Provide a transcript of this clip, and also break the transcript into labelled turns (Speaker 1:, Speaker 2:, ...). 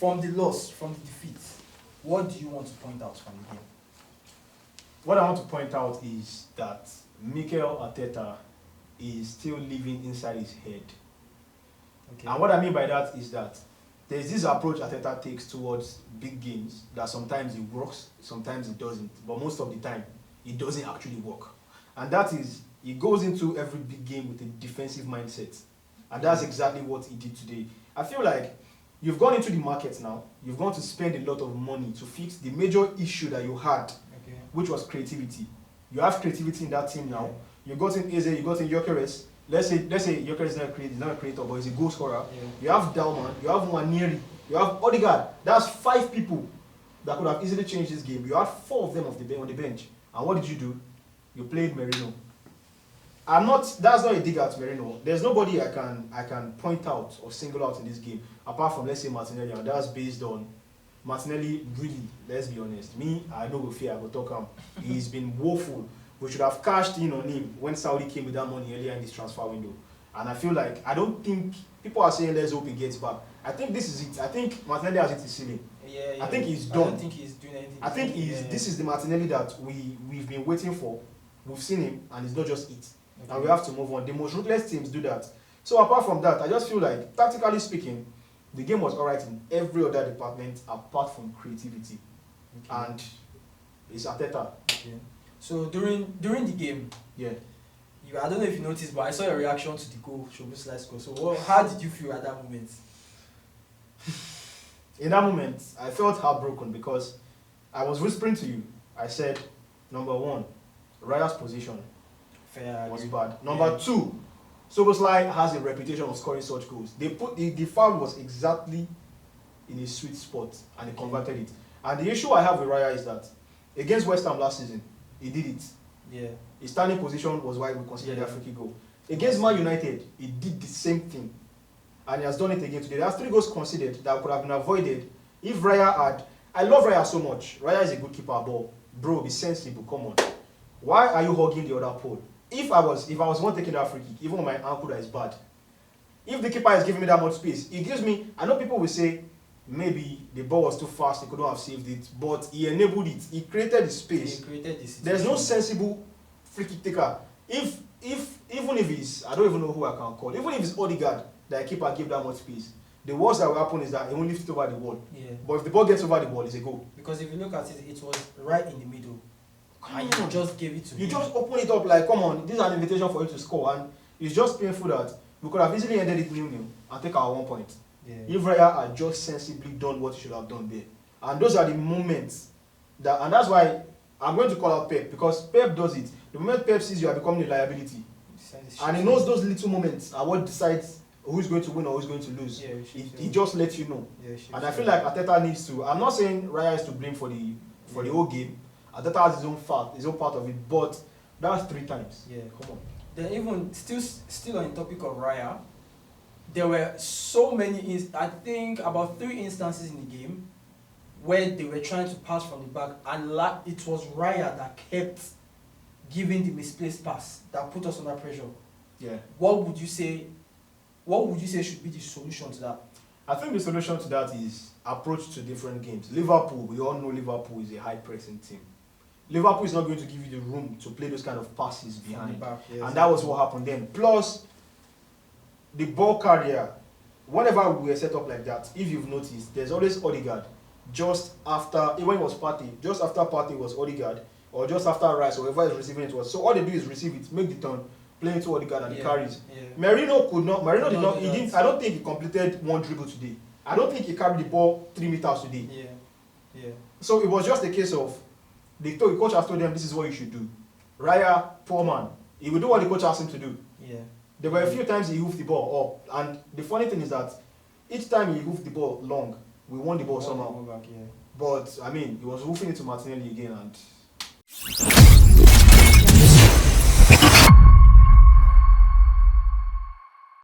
Speaker 1: from the loss, from the defeat, what do you want to point out from the game?
Speaker 2: What I want to point out is that Mikel Arteta is still living inside his head.
Speaker 1: Okay.
Speaker 2: And what I mean by that is that there's this approach Arteta takes towards big games that sometimes it works, sometimes it doesn't. But most of the time, it doesn't actually work. And that is, he goes into every big game with a defensive mindset. And that's exactly what he did today. I feel like you've gone into the market now, you've gone to spend a lot of money to fix the major issue that you had, which was creativity. You have creativity in that team now. You got in Eze, you got in Gyökeres. Let's say Gyökeres is not a creator, but he's a goal scorer. Yeah. You have Dalman, you have Nwaneri, you have Odegaard. That's 5 people that could have easily changed this game. You had 4 of them on the bench. And what did you do? You played Merino. That's not a dig at Merino. There's nobody I can point out or single out in this game, apart from, let's say, Martinelli, and that's based on Martinelli. Really, let's be honest. Me, I know with fear I will talk him. He's been woeful. We should have cashed in on him when Saudi came with that money earlier in this transfer window. And I feel like, I don't think, people are saying let's hope he gets back. I think this is it. I think Martinelli has hit his ceiling.
Speaker 1: Yeah.
Speaker 2: I think he's done.
Speaker 1: I don't think he's doing anything.
Speaker 2: I think this is the Martinelli that we've been waiting for. We've seen him, and it's not just it. Okay. And we have to move on. The most ruthless teams do that. So apart from that, I just feel like, tactically speaking, the game was alright in every other department apart from creativity. Okay. And it's Arteta.
Speaker 1: Okay. So during the game, I don't know if you noticed, but I saw your reaction to the goal, Szoboszlai score. So how did you feel at that moment?
Speaker 2: In that moment, I felt heartbroken because I was whispering to you. I said, number 1, Raya's position was bad. Number 2, Szoboszlai has a reputation of scoring such goals. They put the foul was exactly in a sweet spot, and he converted it. And the issue I have with Raya is that against West Ham last season, he did it.
Speaker 1: Yeah.
Speaker 2: His standing position was why we considered the free kick goal. Against Man United, he did the same thing. And he has done it again today. There are 3 goals conceded that could have been avoided if Raya had... I love Raya so much. Raya is a good keeper, but bro, be sensible, come on. Why are you hugging the other pole? If I was one taking that free kick, even on my ankle that is bad, if the keeper is giving me that much space, it gives me... I know people will say, maybe the ball was too fast, he couldn't have saved it, but he enabled it. He created the space.
Speaker 1: He created the situation.
Speaker 2: There's no sensible free kick taker. Even if it's, I don't even know who I can call, even if it's Odegaard that a keeper gave that much space, the worst that will happen is that he won't lift it over the wall. Yeah. But if the ball gets over the wall, it's a goal.
Speaker 1: Because if you look at it, it was right in the middle. And you just gave it to him.
Speaker 2: You just open it up like, come on, this is an invitation for you to score. And it's just painful that we could have easily ended it 0-0 and take our 1 point. Yeah. If Raya had just sensibly done what he should have done there. And those are the moments that, and that's why I'm going to call out Pep, because Pep does it. The moment Pep sees you are becoming a liability, and he knows those little moments are what decides who's going to win or who's going to lose. Yeah, he just lets you know. Yeah, and I feel like Arteta needs to. I'm not saying Raya is to blame for the whole game. Arteta has his own part of it, but that's 3 times.
Speaker 1: Yeah, come on. Then even still on the topic of Raya, there were so many. I think about 3 instances in the game where they were trying to pass from the back, and it was Raya that kept giving the misplaced pass that put us under pressure. Yeah. What would you say should be the solution to that?
Speaker 2: I think the solution to that is approach to different games. Liverpool, we all know Liverpool is a high pressing team. Liverpool is not going to give you the room to play those kind of passes behind. Back, yes. And that was what happened then. Plus, the ball carrier, whenever we were set up like that, if you've noticed, there's always Odegaard. Just after, when it was Partey, just after Partey was Odegaard, or just after Rice, or whoever is receiving it was. So all they do is receive it, make the turn, play it to Odegaard, and he carries. Yeah. Marino did not, he didn't, I don't think he completed 1 dribble today. I don't think he carried the ball 3 meters today. Yeah. So it was just a case of, the coach has told them, this is what you should do. Raya, poor man, he will do what the coach asked him to do. Yeah. There were a few times he hoofed the ball up, and the funny thing is that each time he hoofed the ball long, we won the ball somehow. Back, yeah. But I mean, he was hoofing it to Martinelli again, and